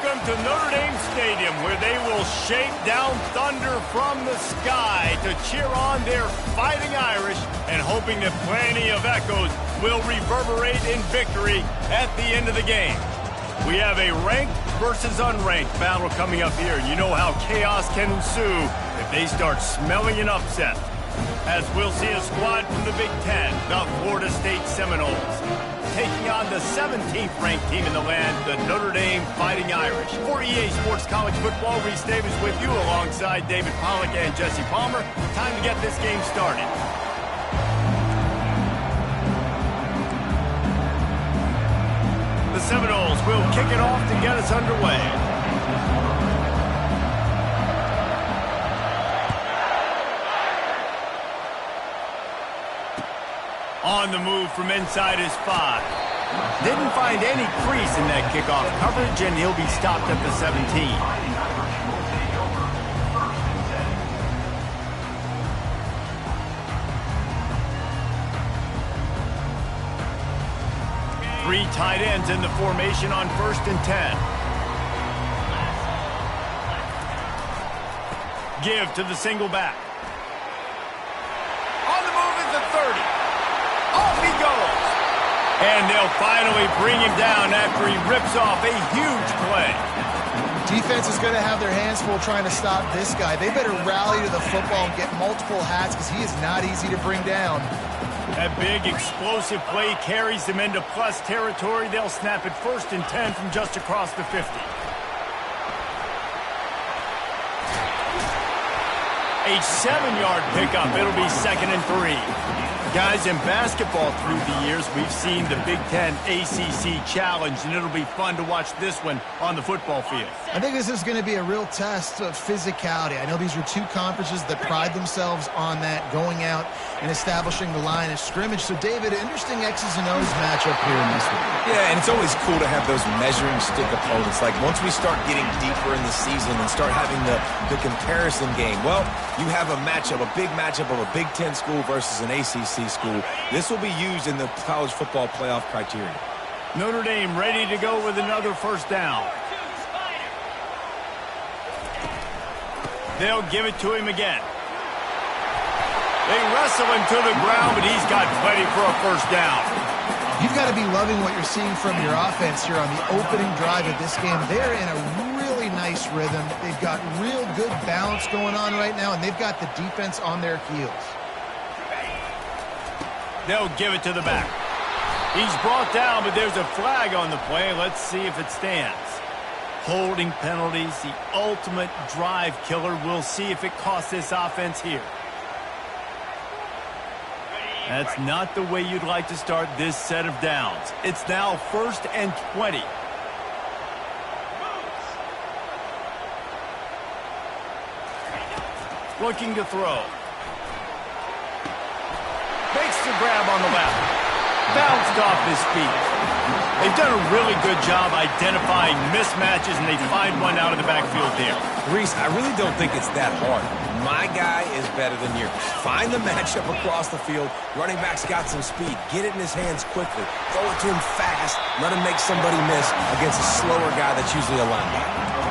Welcome to Notre Dame Stadium, where they will shape down thunder from the sky to cheer on their Fighting Irish and hoping that plenty of echoes will reverberate in victory at the end of the game. We have a ranked versus unranked battle coming up here. You know how chaos can ensue if they start smelling an upset. As we'll see a squad from the Big Ten, the Florida State Seminoles, taking on the 17th ranked team in the land, the Notre Dame Fighting Irish. For EA Sports College Football, Reese Davis with you alongside David Pollack and Jesse Palmer. Time to get this game started. The Seminoles will kick it off to get us underway. On the move from inside his 5. Didn't find any crease in that kickoff coverage, and he'll be stopped at the 17. Three tight ends in the formation on 1st and 10. Give to the single back. On the move is the 30. Off he goes. And they'll finally bring him down after he rips off a huge play. Defense is going to have their hands full trying to stop this guy. They better rally to the football and get multiple hats because he is not easy to bring down. That big explosive play carries them into plus territory. They'll snap it 1st and 10 from just across the 50. A 7-yard pickup. It'll be 2nd and 3. Guys, in basketball through the years, we've seen the Big Ten ACC Challenge, and it'll be fun to watch this one on the football field. I think this is going to be a real test of physicality. I know these are two conferences that pride themselves on that, going out and establishing the line of scrimmage. So, David, interesting X's and O's matchup here in this one. Yeah, and it's always cool to have those measuring stick opponents. Like, once we start getting deeper in the season and start having the comparison game, well, you have a matchup, a big matchup of a Big Ten school versus an ACC school. This will be used in the college football playoff criteria. Notre Dame ready to go with another 1st down. They'll give it to him again. They wrestle him to the ground, but he's got plenty for a 1st down. You've got to be loving what you're seeing from your offense here on the opening drive of this game. They're in a really nice rhythm. They've got real good balance going on right now, and they've got the defense on their heels. They'll give it to the back. He's brought down, but there's a flag on the play. Let's see if it stands. Holding penalties, the ultimate drive killer. We'll see if it costs this offense here. That's not the way you'd like to start this set of downs. It's now 1st and 20. Looking to throw. Makes the grab on the left. Bounced off his feet. They've done a really good job identifying mismatches, and they find one out of the backfield there. Reese, I really don't think it's that hard. My guy is better than yours. Find the matchup across the field. Running back's got some speed. Get it in his hands quickly. Throw it to him fast. Let him make somebody miss against a slower guy that's usually a linebacker.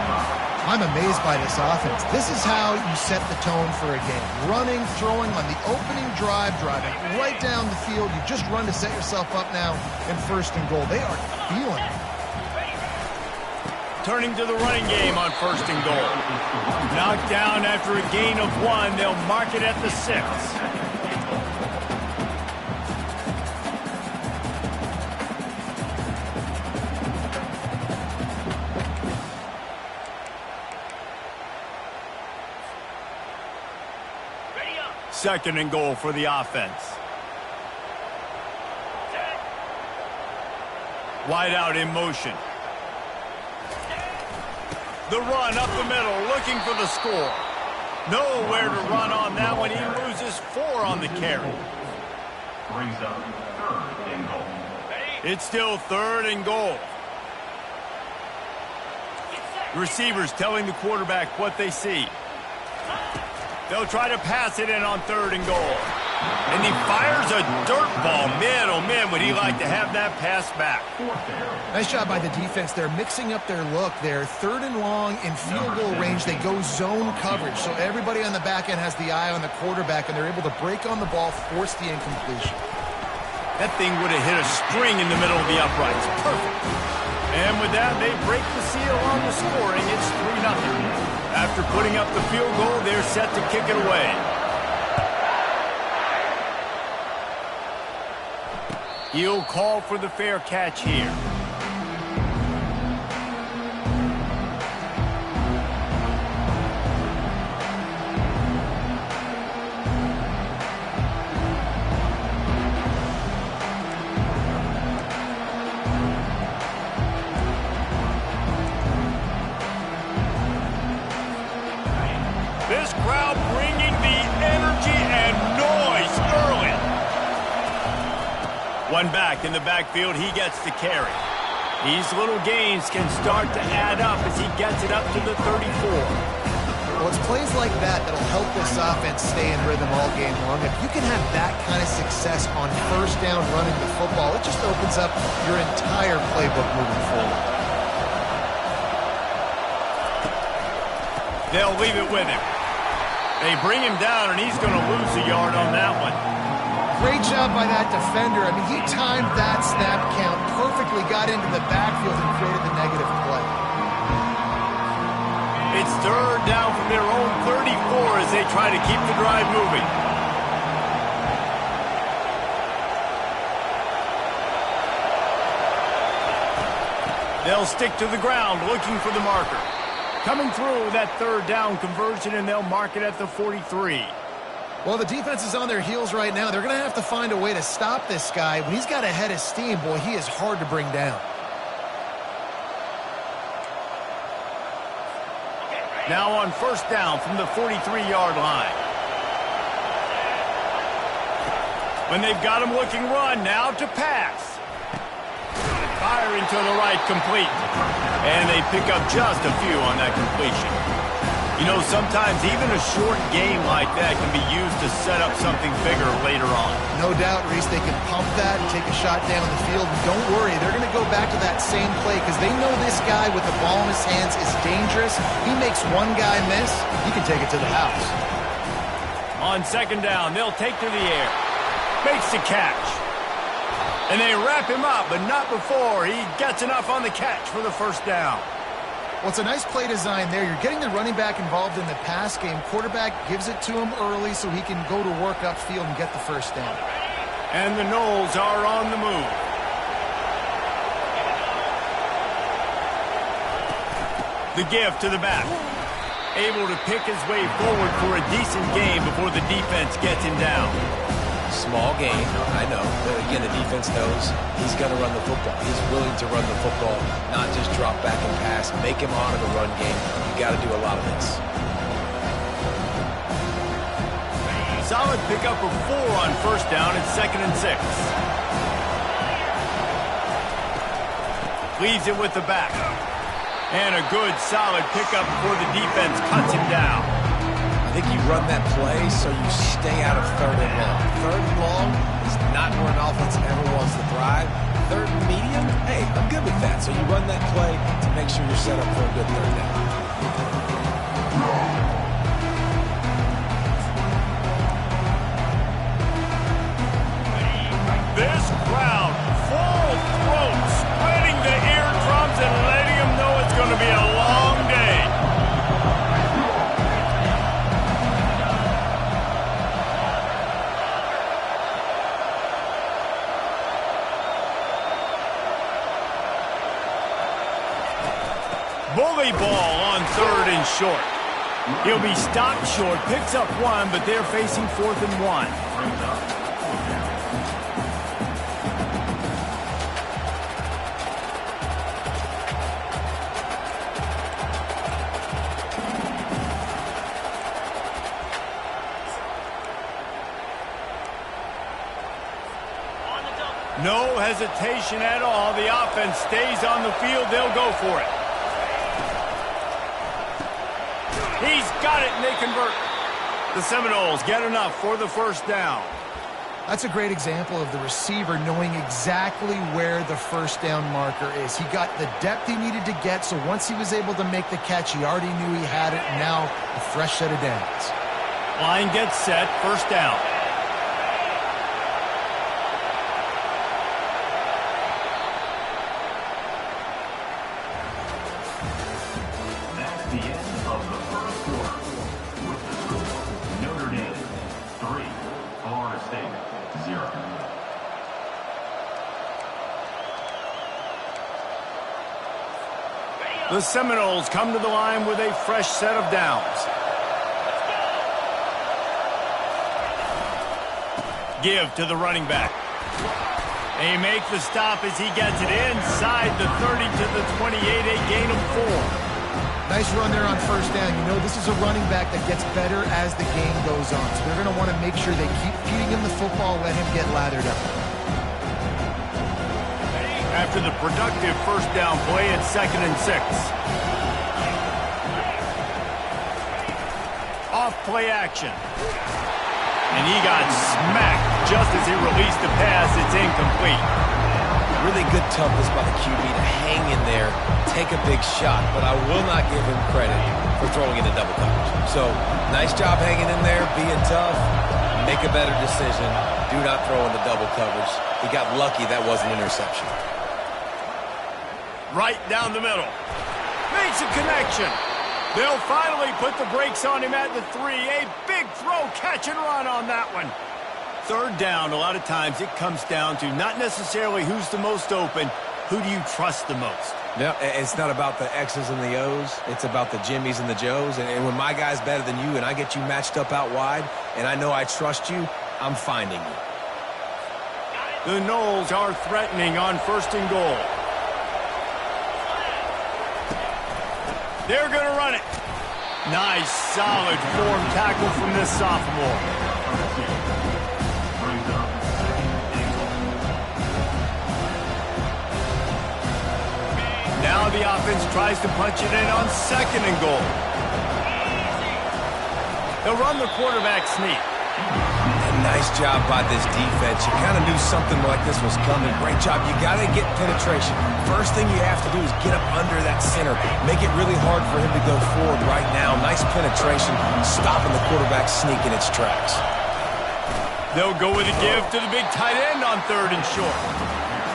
I'm amazed by this offense. This is how you set the tone for a game. Running, throwing on the opening drive, driving right down the field. You just run to set yourself up now in 1st and goal. They are feeling it. Turning to the running game on 1st and goal. Knocked down after a gain of 1. They'll mark it at the 6. Second and goal for the offense. Wide out in motion. The run up the middle, looking for the score. Nowhere to run on that one. He loses 4 on the carry. Brings up 3rd and goal. It's still 3rd and goal. The receivers telling the quarterback what they see. They'll try to pass it in on 3rd and goal. And he fires a dirt ball. Man, oh man, would he like to have that pass back. Nice job by the defense. They're mixing up their look. They're 3rd and long in field goal range. They go zone coverage. So everybody on the back end has the eye on the quarterback, and they're able to break on the ball, force the incompletion. That thing would have hit a string in the middle of the uprights. Perfect. And with that, they break the seal on the scoring. It's 3-0. After putting up the field goal, they're set to kick it away. He'll call for the fair catch here. This crowd bringing the energy and noise early. One back in the backfield, he gets the carry. These little gains can start to add up as he gets it up to the 34. Well, it's plays like that that'll help this offense stay in rhythm all game long. If you can have that kind of success on 1st down running the football, it just opens up your entire playbook moving forward. They'll leave it with him. They bring him down, and he's going to lose a yard on that one. Great job by that defender. I mean, he timed that snap count perfectly, got into the backfield and created the negative play. It's 3rd down from their own 34 as they try to keep the drive moving. They'll stick to the ground looking for the marker. Coming through that 3rd down conversion, and they'll mark it at the 43. Well, the defense is on their heels right now. They're going to have to find a way to stop this guy. When he's got a head of steam, boy, he is hard to bring down. Now on 1st down from the 43-yard line. When they've got him looking run, now to pass. Firing to the right, complete. And they pick up just a few on that completion. You know, sometimes even a short game like that can be used to set up something bigger later on. No doubt, Reese, they can pump that and take a shot down the field. And don't worry, they're going to go back to that same play because they know this guy with the ball in his hands is dangerous. He makes one guy miss, he can take it to the house. On 2nd down, they'll take to the air. Makes the catch. And they wrap him up, but not before he gets enough on the catch for the 1st down. Well, it's a nice play design there. You're getting the running back involved in the pass game. Quarterback gives it to him early so he can go to work upfield and get the 1st down. And the Knowles are on the move. The give to the back. Able to pick his way forward for a decent game before the defense gets him down. Small game, I know. But again, the defense knows he's going to run the football. He's willing to run the football, not just drop back and pass. Make him honor the run game. You got to do a lot of this. Solid pickup of 4 on 1st down at 2nd and 6. Leaves it with the back. And a good, solid pickup before the defense cuts him down. I think you run that play so you stay out of 3rd and long. 3rd and long is not where an offense ever wants to thrive. 3rd and medium, hey, I'm good with that. So you run that play to make sure you're set up for a good 3rd down. This crowd, full throat, spreading the eardrums and letting them know it's going to be a long day. Bully ball on 3rd and short. He'll be stopped short, picks up 1, but they're facing 4th and 1. No hesitation at all. The offense stays on the field. They'll go for it. He's got it, and they convert. The Seminoles get enough for the first down. That's a great example of the receiver knowing exactly where the first down marker is. He got the depth he needed to get, so once he was able to make the catch, he already knew he had it, and now a fresh set of downs. Line gets set, first down. That's the end of the first quarter. With the score, Notre Dame 3, Florida State 0. The Seminoles come to the line with a fresh set of downs. Give to the running back. They make the stop as he gets it inside the 30 to the 28, a gain of 4. Nice run there on first down. You know, this is a running back that gets better as the game goes on. So they're going to want to make sure they keep feeding him the football, let him get lathered up. After the productive first down play, it's 2nd and 6. Off play action. And he got smacked just as he released the pass. It's incomplete. Really good toughness by the QB to hang in there, take a big shot, but I will not give him credit for throwing into double coverage. So, nice job hanging in there, being tough, make a better decision. Do not throw into double coverage. He got lucky that was an interception. Right down the middle. Makes a connection. They'll finally put the brakes on him at the 3. A big throw, catch and run on that one. Third down, a lot of times it comes down to not necessarily who's the most open, who do you trust the most? Yeah, it's not about the X's and the O's. It's about the Jimmies and the Joes. And when my guy's better than you and I get you matched up out wide and I know I trust you, I'm finding you. The Noles are threatening on 1st and goal. They're going to run it. Nice, solid form tackle from this sophomore. Brings up 2nd and goal. Now the offense tries to punch it in on 2nd and goal. They'll run the quarterback sneak. Nice job by this defense. You kind of knew something like this was coming. Great job. You got to get penetration. First thing you have to do is get up under that center. Make it really hard for him to go forward right now. Nice penetration, stopping the quarterback sneak in its tracks. They'll go with a give to the big tight end on 3rd and short.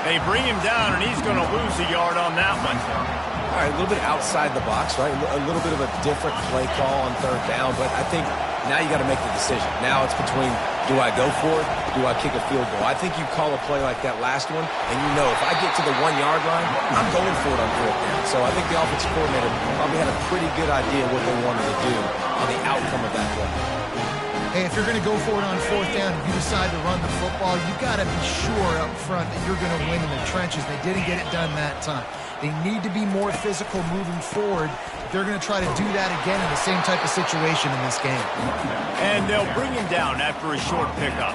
They bring him down, and he's going to lose a yard on that one. All right, a little bit outside the box, right? A little bit of a different play call on 3rd down, but I think now you got to make the decision. Now it's between, do I go for it? Do I kick a field goal? I think you call a play like that last one, and you know if I get to the 1-yard line, I'm going for it on 4th down. So I think the offensive coordinator probably had a pretty good idea what they wanted to do on the outcome of that play. Hey, if you're going to go for it on 4th down, if you decide to run the football, you got to be sure up front that you're going to win in the trenches. They didn't get it done that time. They need to be more physical moving forward. They're going to try to do that again in the same type of situation in this game. And they'll bring him down after a short pickup.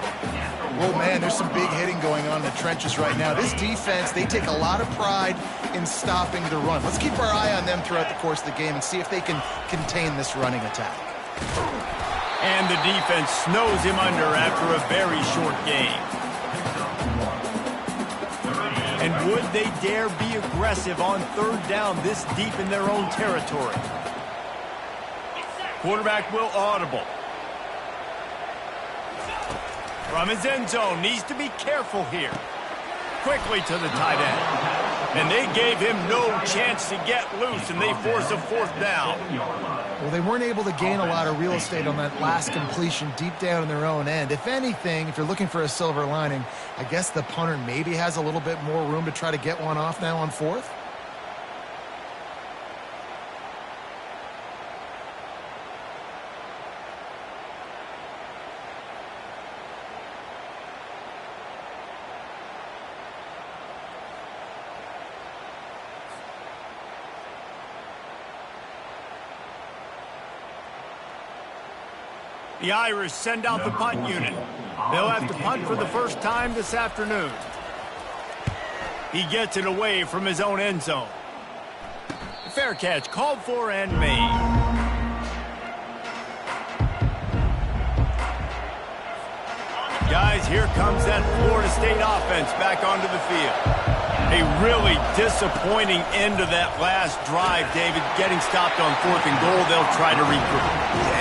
Well, man, there's some big hitting going on in the trenches right now. This defense, they take a lot of pride in stopping the run. Let's keep our eye on them throughout the course of the game and see if they can contain this running attack. And the defense snows him under after a very short game. And would they dare be aggressive on 3rd down this deep in their own territory? Quarterback will audible. From his end zone, needs to be careful here. Quickly to the tight end. And they gave him no chance to get loose, and they force a 4th down. Well, they weren't able to gain a lot of real estate on that last completion deep down in their own end. If anything, if you're looking for a silver lining, I guess the punter maybe has a little bit more room to try to get one off now on 4th. The Irish send out the punt unit. They'll have to punt for the first time this afternoon. He gets it away from his own end zone. Fair catch called for and made. Guys, here comes that Florida State offense back onto the field. A really disappointing end to that last drive, David. Getting stopped on 4th and goal, they'll try to regroup.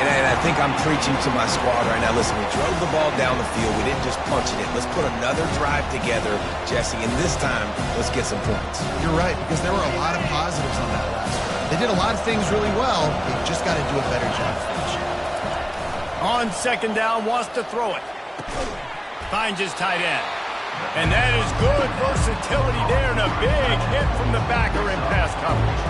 Yeah, and I think I'm preaching to my squad right now. Listen, we drove the ball down the field. We didn't just punch it in. Let's put another drive together, Jesse, and this time, let's get some points. You're right, because there were a lot of positives on that last drive. They did a lot of things really well. They just got to do a better job finishing. On 2nd down, wants to throw it. Finds his tight end. And that is good versatility there, and a big hit from the backer in pass coverage.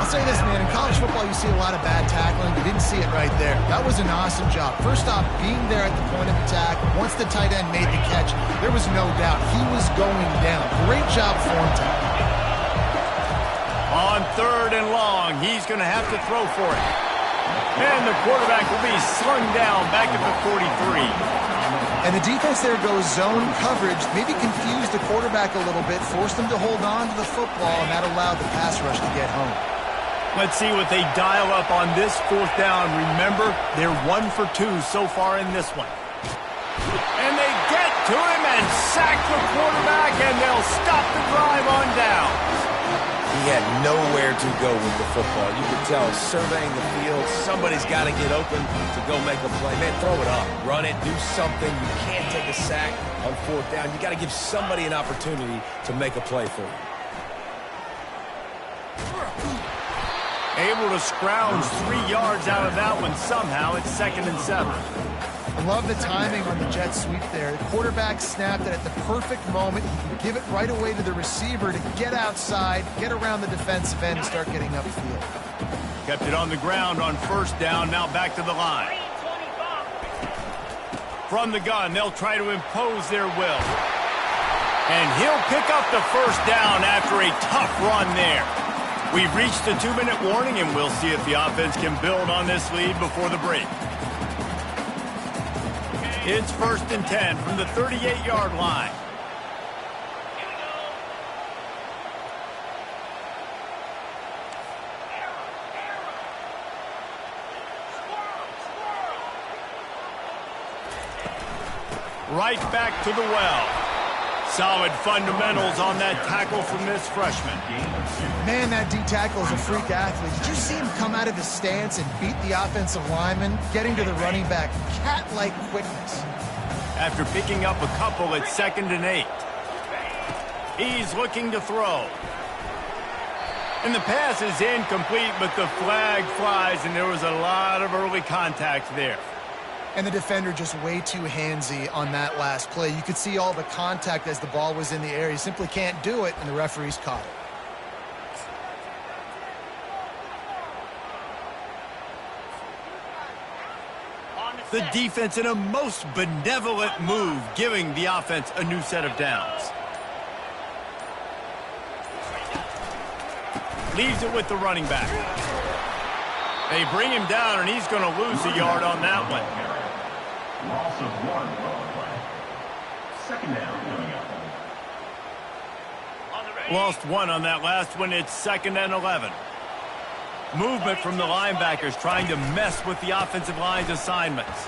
I'll say this, man. In college football, you see a lot of bad tackling. You didn't see it right there. That was an awesome job. First off, being there at the point of attack. Once the tight end made the catch, there was no doubt he was going down. Great job form tackling. On 3rd and long, he's going to have to throw for it. And the quarterback will be slung down back at the 43. And the defense there goes zone coverage, maybe confused the quarterback a little bit, forced him to hold on to the football, and that allowed the pass rush to get home. Let's see what they dial up on this 4th down. Remember, they're 1 for 2 so far in this one. And they get to him and sack the quarterback, and they'll stop the drive on down. He had nowhere to go with the football. You could tell, surveying the field, somebody's got to get open to go make a play. Man, throw it up, run it, do something. You can't take a sack on 4th down. You got to give somebody an opportunity to make a play for you. Able to scrounge 3 yards out of that one somehow. It's 2nd and 7. I love the timing on the jet sweep there. The quarterback snapped it at the perfect moment. He can give it right away to the receiver to get outside, get around the defensive end, and start getting upfield. Kept it on the ground on 1st down, now back to the line. From the gun, they'll try to impose their will. And he'll pick up the 1st down after a tough run there. We've reached the 2-minute warning, and we'll see if the offense can build on this lead before the break. It's 1st and 10 from the 38-yard line. Right back to the well. Solid fundamentals on that tackle from this freshman. Man, that D tackle is a freak athlete. Did you see him come out of his stance and beat the offensive lineman, getting to the running back? Cat-like quickness. After picking up a couple at 2nd and 8. He's looking to throw. And the pass is incomplete, but the flag flies, and there was a lot of early contact there. And the defender just way too handsy on that last play. You could see all the contact as the ball was in the air. He simply can't do it, and the referees caught it. The defense in a most benevolent move, giving the offense a new set of downs. Leaves it with the running back. They bring him down, and he's going to lose a yard on that one. Loss of 1 on the play. 2nd down coming up. Lost 1 on that last one. It's 2nd and 11. Movement from the linebackers trying to mess with the offensive line's assignments.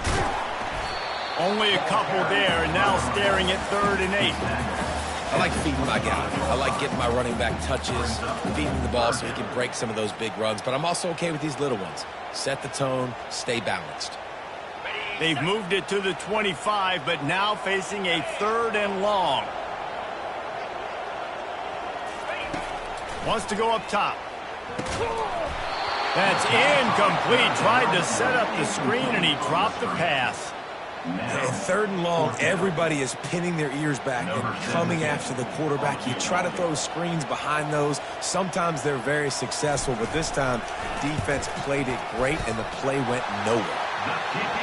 Only a couple there, and now staring at 3rd and 8. I like feeding my guy. I like getting my running back touches, feeding the ball so he can break some of those big runs. But I'm also okay with these little ones. Set the tone, stay balanced. They've moved it to the 25, but now facing a 3rd and long. Wants to go up top. That's incomplete. Tried to set up the screen, and he dropped the pass. And 3rd and long, everybody is pinning their ears back and coming after the quarterback. You try to throw screens behind those. Sometimes they're very successful, but this time, defense played it great, and the play went nowhere.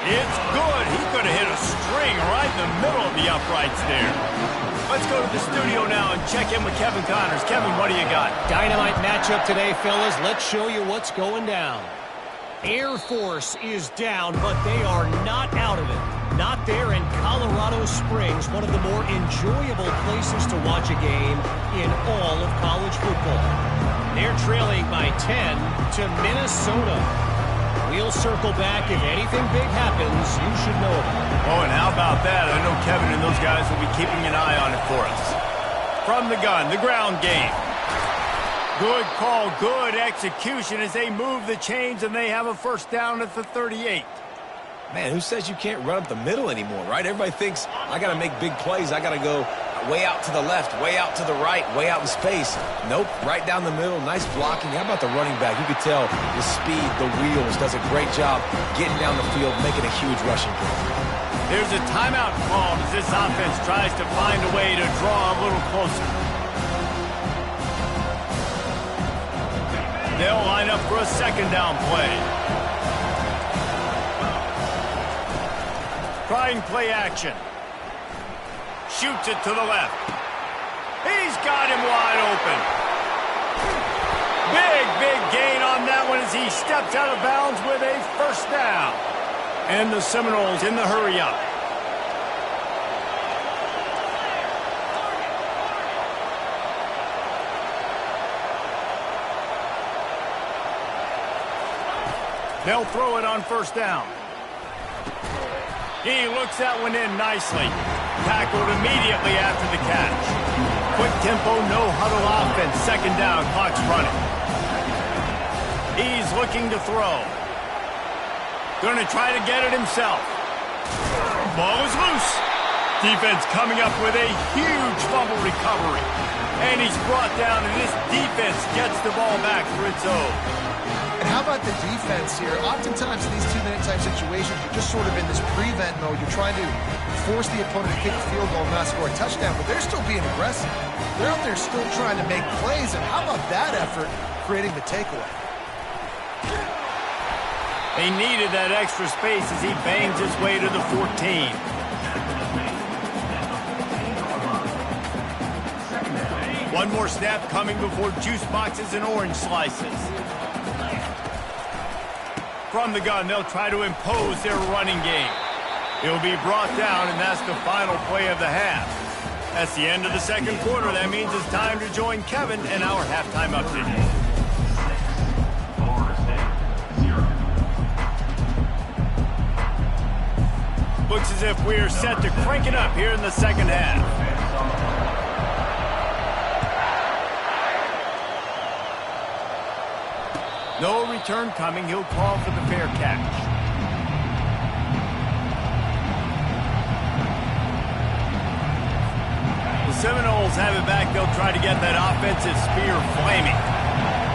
It's good. He could have hit a string right in the middle of the uprights there. Let's go to the studio now and check in with Kevin Connors. Kevin, what do you got? Dynamite matchup today, fellas. Let's show you what's going down. Air Force is down, but they are not out of it. Not there in Colorado Springs, one of the more enjoyable places to watch a game in all of college football. They're trailing by 10 to Minnesota. We'll circle back. If anything big happens, you should know about it. Oh, and how about that? I know Kevin and those guys will be keeping an eye on it for us. From the gun, the ground game. Good call, good execution as they move the chains, and they have a first down at the 38. Man, who says you can't run up the middle anymore, right? Everybody thinks, I got to make big plays. I got to go way out to the left, way out to the right, way out in space. Nope, right down the middle. Nice blocking. How about the running back? You could tell the speed, the wheels, does a great job getting down the field, making a huge rushing play. There's a timeout called as this offense tries to find a way to draw a little closer. They'll line up for a second down play. Trying play action. Shoots it to the left. He's got him wide open. Big gain on that one as he steps out of bounds with a first down. And the Seminoles in the hurry up. They'll throw it on first down. He looks that one in nicely. Tackled immediately after the catch. Quick tempo, no huddle offense. Second down, clock's running. He's looking to throw. Going to try to get it himself. Ball is loose. Defense coming up with a huge fumble recovery. And he's brought down, and this defense gets the ball back for its own. And how about the defense here? Oftentimes in these two-minute type situations, you're just sort of in this prevent mode. You're trying to force the opponent to kick a field goal and not score a touchdown, but they're still being aggressive. They're out there still trying to make plays, and how about that effort creating the takeaway? They needed that extra space as he bangs his way to the 14. One more snap coming before juice boxes and orange slices. From the gun, they'll try to impose their running game. He'll be brought down, and that's the final play of the half. That's the end of the second quarter. That means it's time to join Kevin and our halftime update. Looks as if we are set to crank it up here in the second half. No return coming. He'll call for the fair catch. The Seminoles have it back. They'll try to get that offensive spear flaming.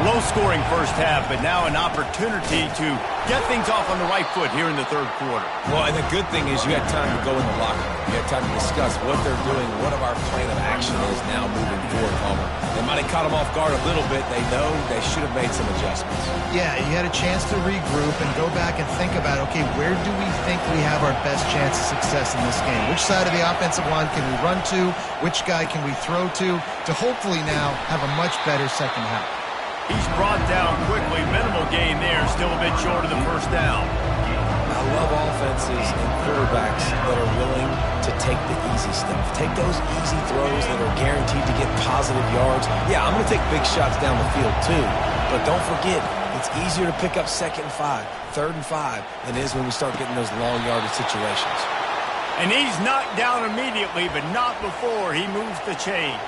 Low-scoring first half, but now an opportunity to get things off on the right foot here in the third quarter. Well, and the good thing is you had time to go in the locker room. You had time to discuss what they're doing, what our plan of action is now moving forward, Homer. They might have caught them off guard a little bit. They know they should have made some adjustments. Yeah, you had a chance to regroup and go back and think about, okay, where do we think we have our best chance of success in this game? Which side of the offensive line can we run to? Which guy can we throw to hopefully now have a much better second half? He's brought down quickly. Minimal gain there. Still a bit short of the first down. I love offenses and quarterbacks that are willing to take the easy stuff. Take those easy throws that are guaranteed to get positive yards. Yeah, I'm going to take big shots down the field too. But don't forget, it's easier to pick up 2nd and 5, 3rd and 5 than it is when we start getting those long yardage situations. And he's knocked down immediately, but not before he moves the chains.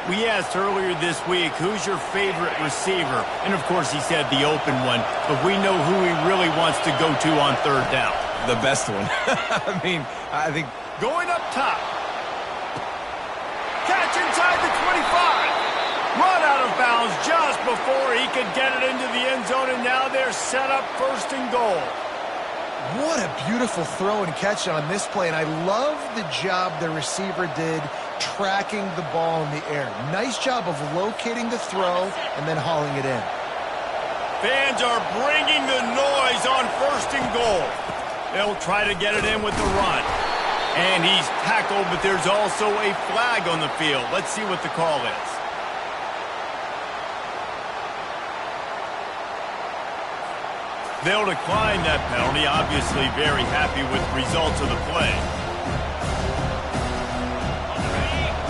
We asked earlier this week, who's your favorite receiver? And, of course, he said the open one, but we know who he really wants to go to on third down. The best one. I think... Going up top. Catch inside the 25. Run out of bounds just before he could get it into the end zone, and now they're set up 1st and goal. What a beautiful throw and catch on this play, and I love the job the receiver did tracking the ball in the air. Nice job of locating the throw and then hauling it in. Fans are bringing the noise on 1st and goal. They'll try to get it in with the run. And he's tackled, but there's also a flag on the field. Let's see what the call is. They'll decline that penalty, obviously very happy with the results of the play.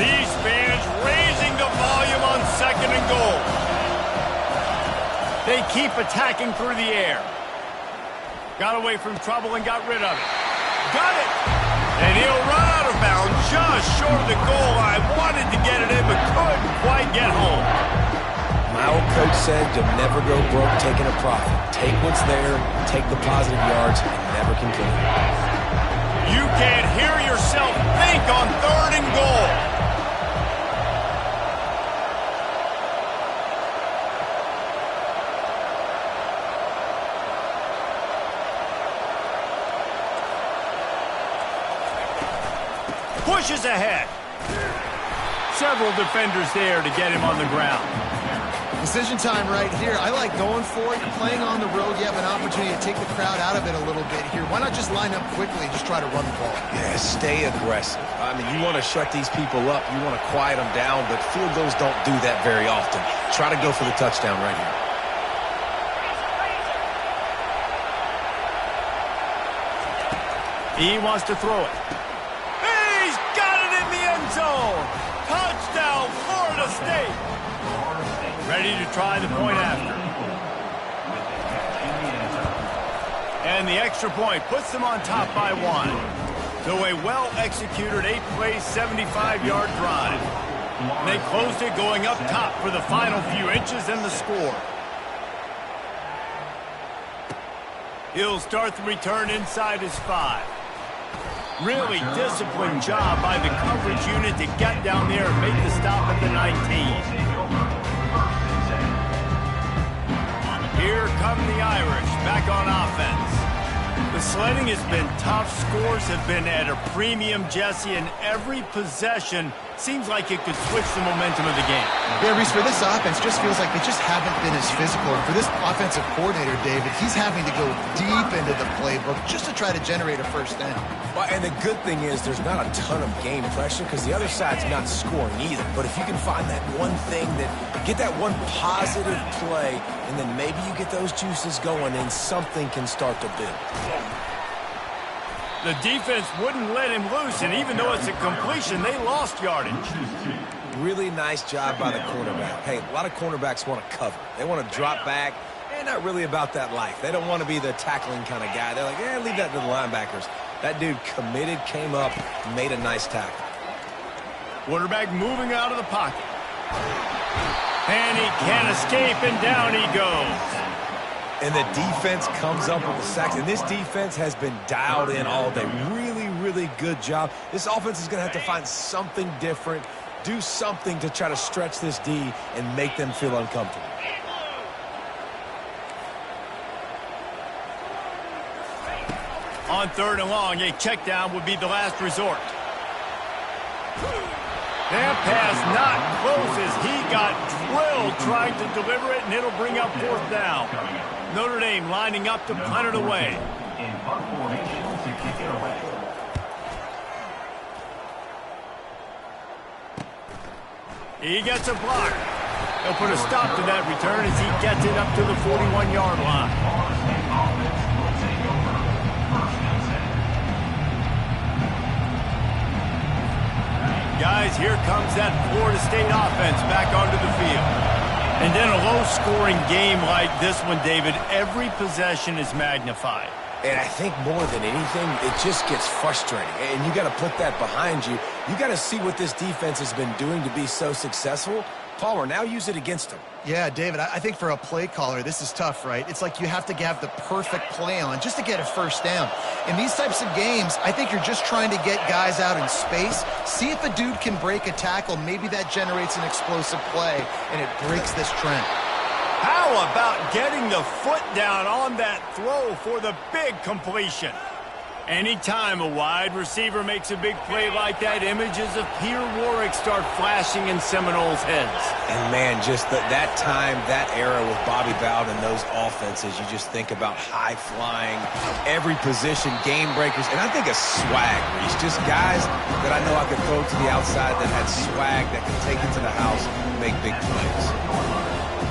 These fans raising the volume on 2nd and goal. They keep attacking through the air. Got away from trouble and got rid of it. Got it. And he'll run out of bounds just short of the goal line. Wanted to get it in, but couldn't quite get home. My old coach said you'll never go broke taking a profit. Take what's there, take the positive yards, and never complain. You can't hear yourself think on 3rd and goal. Pushes ahead. Several defenders there to get him on the ground. Decision time right here. I like going for it. You're playing on the road. You have an opportunity to take the crowd out of it a little bit here. Why not just line up quickly and just try to run the ball? Yeah, stay aggressive. I mean, you want to shut these people up. You want to quiet them down, but field goals don't do that very often. Try to go for the touchdown right here. He wants to throw it. He's got it in the end zone. Touchdown, Florida State. Ready to try the point after. And the extra point puts them on top by 1. So a well-executed 8-play, 75-yard drive. They closed it going up top for the final few inches and the score. He'll start the return inside his 5. Really disciplined job by the coverage unit to get down there and make the stop at the 19. Here come the Irish back on offense. The sledding has been tough. Scores have been at a premium, Jesse, and every possession seems like it could switch the momentum of the game. Yeah, Reese, for this offense, just feels like they just haven't been as physical. And for this offensive coordinator, David, he's having to go deep into the playbook just to try to generate a first down. Well, and the good thing is there's not a ton of game pressure because the other side's not scoring either. But if you can find that one thing get that one positive play, and then maybe you get those juices going and something can start to build. The defense wouldn't let him loose, and even though it's a completion, they lost yardage. Really nice job by the cornerback. Hey, a lot of cornerbacks want to cover. They want to drop back. They're not really about that life. They don't want to be the tackling kind of guy. They're like, leave that to the linebackers. That dude committed, came up, made a nice tackle. Quarterback moving out of the pocket. And he can't escape, and down he goes. And the defense comes up with the sacks. And this defense has been dialed in all day. Really, really good job. This offense is going to have to find something different, do something to try to stretch this D and make them feel uncomfortable. On 3rd and long, a check down would be the last resort. That pass not close as he got drilled trying to deliver it, and it'll bring up 4th down. Notre Dame lining up to punt it away. In punt formation to kick it away. He gets a block. He'll put a stop to that return as he gets it up to the 41-yard line. Guys, here comes that Florida State offense back onto the field. And then a low-scoring game like this one, David, every possession is magnified. And I think more than anything, it just gets frustrating. And you got to put that behind you. You got to see what this defense has been doing to be so successful. Palmer, now use it against them. Yeah, David, I think for a play caller, this is tough, right? It's like you have to have the perfect play on just to get a first down. In these types of games, I think you're just trying to get guys out in space, see if a dude can break a tackle. Maybe that generates an explosive play, and it breaks this trend. How about getting the foot down on that throw for the big completion? Anytime a wide receiver makes a big play like that, images of Peter Warwick start flashing in Seminoles' heads. And, man, just that time, that era with Bobby Bowden and those offenses, you just think about high-flying, every position, game breakers, and I think a swag, Reese. Just guys that I know I could throw to the outside that had swag that could take it to the house and make big plays.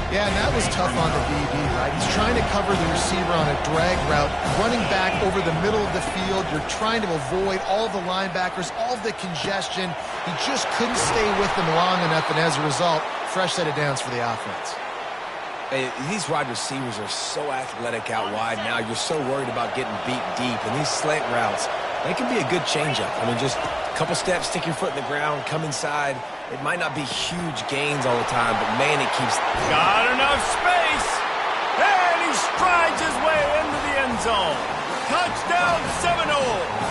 Yeah, and that was tough on the DB, right? He's trying to cover the receiver on a drag route, running back over the middle of the field. You're trying to avoid all the linebackers, all the congestion. He just couldn't stay with them long enough, and as a result, fresh set of downs for the offense. Hey, these wide receivers are so athletic out wide now. You're so worried about getting beat deep, and these slant routes, It can be a good changeup. I mean, just a couple steps, stick your foot in the ground, come inside. It might not be huge gains all the time, but, man, it keeps... Got enough space. And he strides his way into the end zone. Touchdown Seminoles.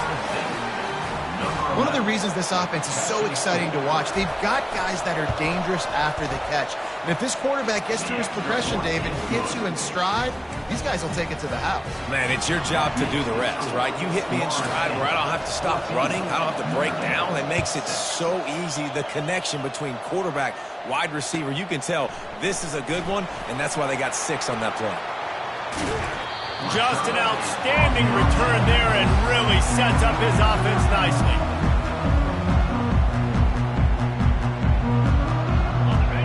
One of the reasons this offense is so exciting to watch, they've got guys that are dangerous after the catch. And if this quarterback gets through his progression, David, hits you in stride, these guys will take it to the house. Man, it's your job to do the rest, right? You hit me in stride where I don't have to stop running. I don't have to break down. It makes it so easy, the connection between quarterback, wide receiver. You can tell this is a good one, and that's why they got 6 on that play. Just an outstanding return there and really sets up his offense nicely.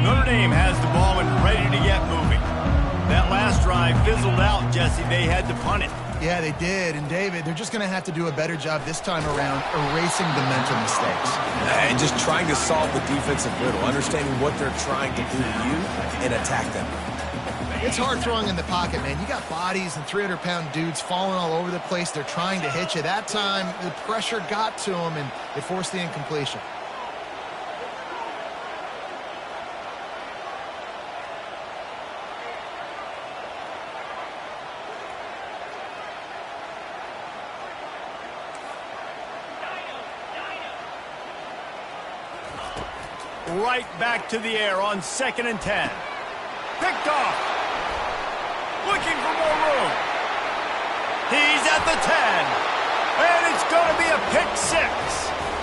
Notre Dame has the ball and ready to get moving. That last drive fizzled out, Jesse. They had to punt it. Yeah, they did. And, David, they're just going to have to do a better job this time around erasing the mental mistakes. And just trying to solve the defensive riddle, understanding what they're trying to do to you and attack them. It's hard throwing in the pocket, man. You got bodies and 300-pound dudes falling all over the place. They're trying to hit you. That time, the pressure got to them, and it forced the incompletion. Right back to the air on 2nd and 10. Picked off. Looking for more room. He's at the 10. And it's going to be a pick 6.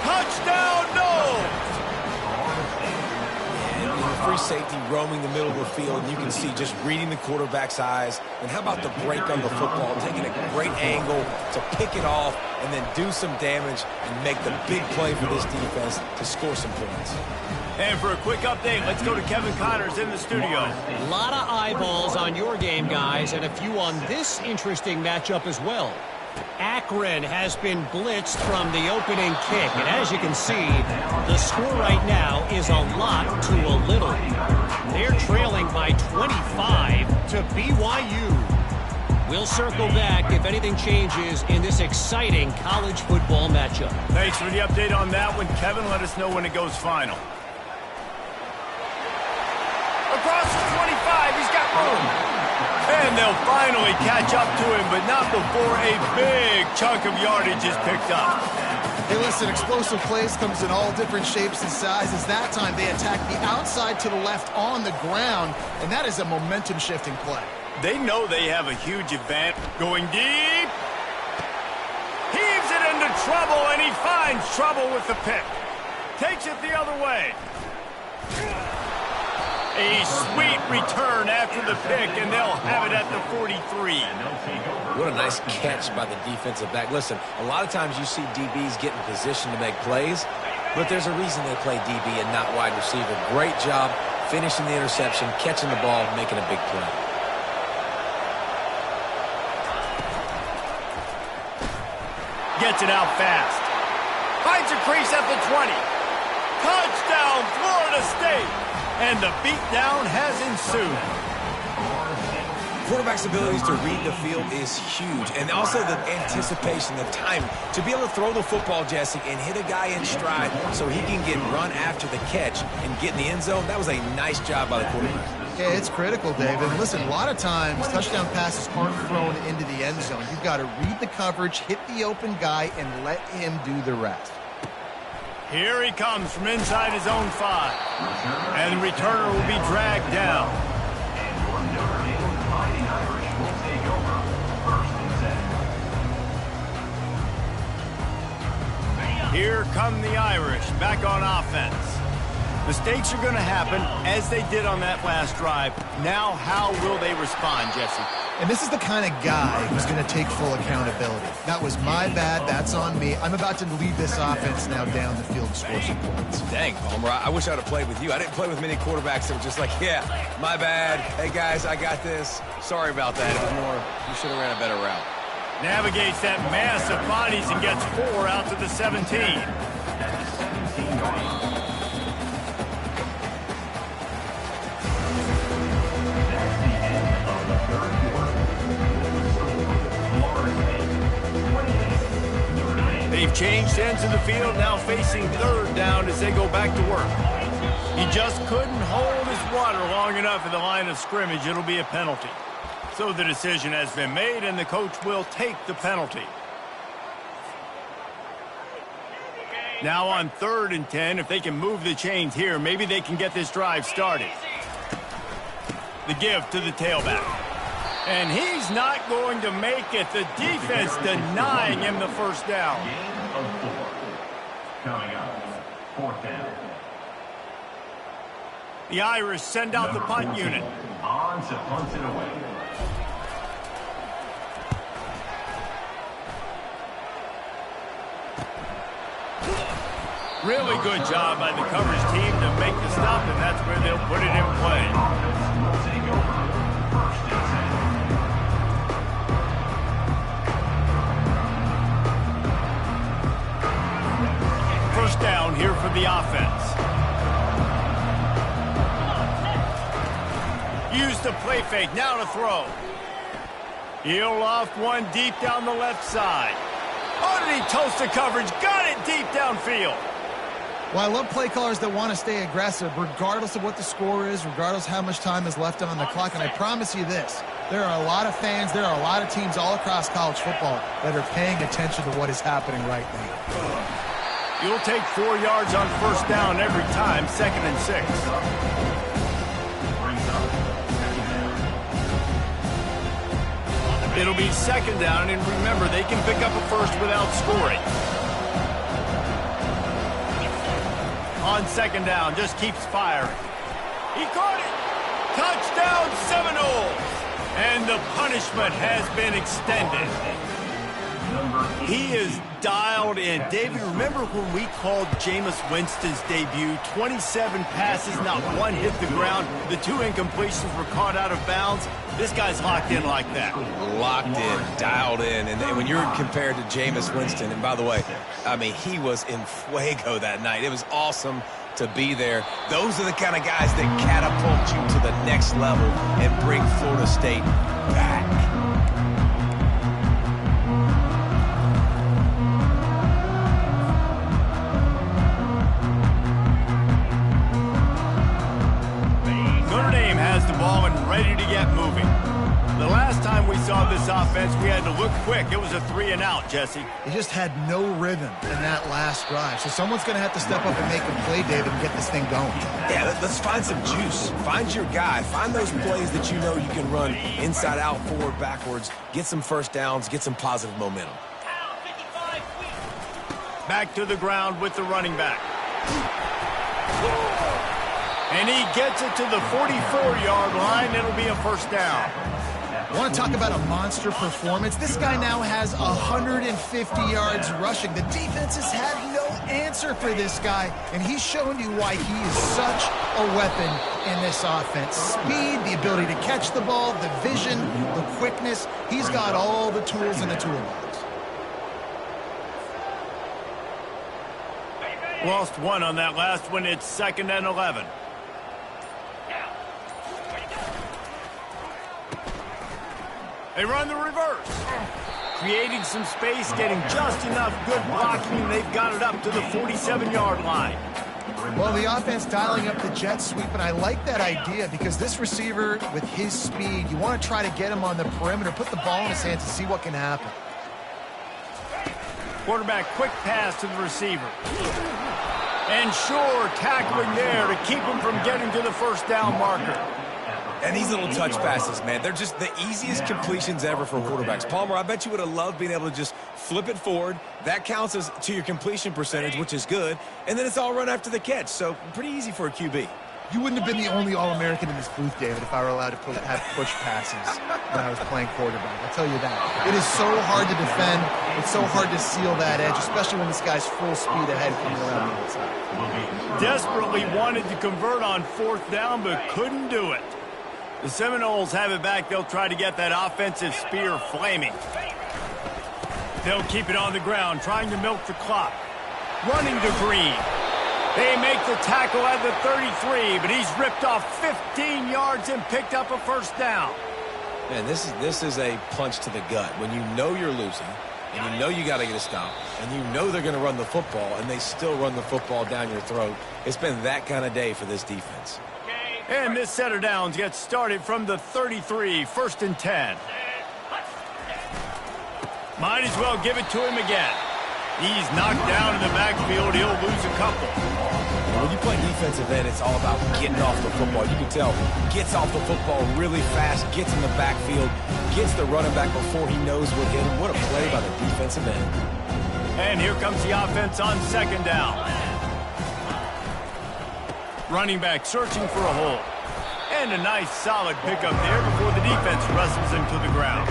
Touchdown, Noles. Free safety roaming the middle of the field, and you can see just reading the quarterback's eyes. And how about the break on the football, taking a great angle to pick it off and then do some damage and make the big play for this defense to score some points. And for a quick update, let's go to Kevin Connors in the studio. A lot of eyeballs on your game, guys, and a few on this interesting matchup as well. Akron has been blitzed from the opening kick, and as you can see, the score right now is a lot to a little. They're trailing by 25 to BYU. We'll circle back if anything changes in this exciting college football matchup. Thanks for the update on that one, Kevin. Let us know when it goes final. Across the 25, he's got room. And they'll finally catch up to him, but not before a big chunk of yardage is picked up. Hey, listen, explosive plays comes in all different shapes and sizes. That time they attack the outside to the left on the ground, and that is a momentum-shifting play. They know they have a huge advantage. Going deep. Heaves it into trouble, and he finds trouble with the pick. Takes it the other way. A sweet return after the pick, and they'll have it at the 43. What a nice catch by the defensive back. Listen, a lot of times you see DBs get in position to make plays, but there's a reason they play DB and not wide receiver. Great job finishing the interception, catching the ball, making a big play. Gets it out fast. Finds a crease at the 20. Touchdown, Florida State. And the beatdown has ensued. Quarterback's abilities to read the field is huge, and also the anticipation, the time to be able to throw the football, Jesse, and hit a guy in stride so he can get run after the catch and get in the end zone. That was a nice job by the quarterback. Yeah, it's critical, David. Listen, a lot of times touchdown passes aren't thrown into the end zone. You've got to read the coverage, hit the open guy, and let him do the rest. Here he comes from inside his own 5. And the returner will be dragged down. Here come the Irish back on offense. Mistakes are going to happen, as they did on that last drive. Now, how will they respond, Jesse? And this is the kind of guy who's going to take full accountability. That was my bad. That's on me. I'm about to lead this offense now down the field and score some points. Dang, Homer, I wish I would have played with you. I didn't play with many quarterbacks that were just like, yeah, my bad. Hey, guys, I got this. Sorry about that. It was more, you should have ran a better route. Navigates that mass of bodies and gets 4 out to the 17. They've changed ends of the field, now facing third down as they go back to work. He just couldn't hold his water long enough at the line of scrimmage. It'll be a penalty. So the decision has been made, and the coach will take the penalty. Now on 3rd and 10, if they can move the chains here, maybe they can get this drive started. The give to the tailback. And he's not going to make it. The defense denying him the first down. Gain of 4. Coming up, 4th down. The Irish send out the punt unit. On to punt it away. Really good job by the coverage team to make the stop, and that's where they'll put it in play. Offense will take over. 1st and 10. First down here for the offense. Use the play fake, now to throw. He'll loft one deep down the left side. Oh, did he toast the coverage? Got it deep downfield. Well, I love play callers that want to stay aggressive, regardless of what the score is, regardless how much time is left on the clock. And I promise you this, there are a lot of fans, there are a lot of teams all across college football that are paying attention to what is happening right now. You'll take 4 yards on first down every time, 2nd and 6. It'll be 2nd down, and remember, they can pick up a first without scoring. On 2nd down, just keeps firing. He caught it! Touchdown Seminoles! And the punishment has been extended. He is dialed in. David, remember when we called Jameis Winston's debut? 27 passes, not one hit the ground. The 2 incompletions were caught out of bounds. This guy's locked in like that. Locked in, dialed in. And when you're compared to Jameis Winston, and by the way, I mean, he was in fuego that night. It was awesome to be there. Those are the kind of guys that catapult you to the next level and bring Florida State back. Notre Dame has the ball and ready to get moving. The last time we saw this offense, we had to look quick. It was a 3 and out, Jesse. They just had no rhythm in that last drive. So someone's going to have to step up and make a play, David, and get this thing going. Yeah, let's find some juice. Find your guy. Find those plays that you know you can run inside out, forward, backwards. Get some first downs. Get some positive momentum. Back to the ground with the running back. And he gets it to the 44-yard line. It'll be a first down. I want to talk about a monster performance. This guy now has 150 yards rushing. The defense has had no answer for this guy, and he's shown you why he is such a weapon in this offense. Speed, the ability to catch the ball, the vision, the quickness. He's got all the tools in the toolbox. Lost 1 on that last one. It's 2nd and 11. They run the reverse. Creating some space, getting just enough good blocking, and they've got it up to the 47-yard line. Well, the offense dialing up the jet sweep, and I like that idea because this receiver, with his speed, you want to try to get him on the perimeter, put the ball in his hands and see what can happen. Quarterback, quick pass to the receiver. And sure, tackling there to keep him from getting to the first down marker. And these little touch passes, man, they're just the easiest completions ever for quarterbacks. Palmer, I bet you would have loved being able to just flip it forward. That counts as to your completion percentage, which is good. And then it's all run after the catch, so pretty easy for a QB. You wouldn't have been the only All-American in this booth, David, if I were allowed to have push passes when I was playing quarterback. I'll tell you that. It is so hard to defend. It's so hard to seal that edge, especially when this guy's full speed ahead coming around the outside. Desperately wanted to convert on 4th down, but couldn't do it. The Seminoles have it back. They'll try to get that offensive spear flaming. They'll keep it on the ground, trying to milk the clock. Running to Green. They make the tackle at the 33, but he's ripped off 15 yards and picked up a first down. Man, this is a punch to the gut. When you know you're losing, and you know you got to get a stop, and you know they're going to run the football, and they still run the football down your throat. It's been that kind of day for this defense. And this set of downs gets started from the 33, 1st and 10. Might as well give it to him again. He's knocked down in the backfield. He'll lose a couple. When you play defensive end, it's all about getting off the football. You can tell, gets off the football really fast, gets in the backfield, gets the running back before he knows what hit him. What a play by the defensive end. And here comes the offense on 2nd down. Running back searching for a hole. And a nice solid pickup there before the defense wrestles him to the ground.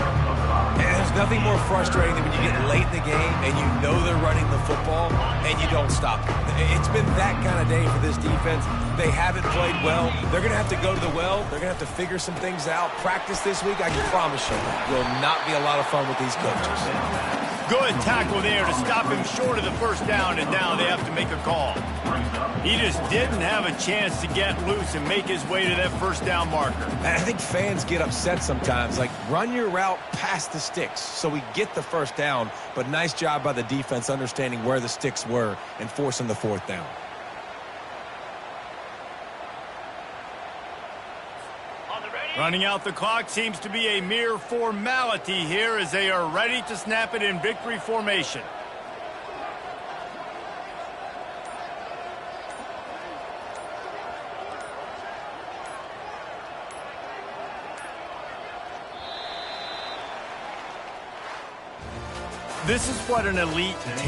And there's nothing more frustrating than when you get late in the game and you know they're running the football and you don't stop it. It's been that kind of day for this defense. They haven't played well. They're going to have to go to the well. They're going to have to figure some things out. Practice this week, I can promise you, will not be a lot of fun with these coaches. Good tackle there to stop him short of the 1st down, and now they have to make a call. He just didn't have a chance to get loose and make his way to that 1st down marker. And I think fans get upset sometimes, like run your route past the sticks so we get the 1st down, but nice job by the defense understanding where the sticks were and forcing the 4th down. Running out the clock seems to be a mere formality here as they are ready to snap it in victory formation. This is what an elite team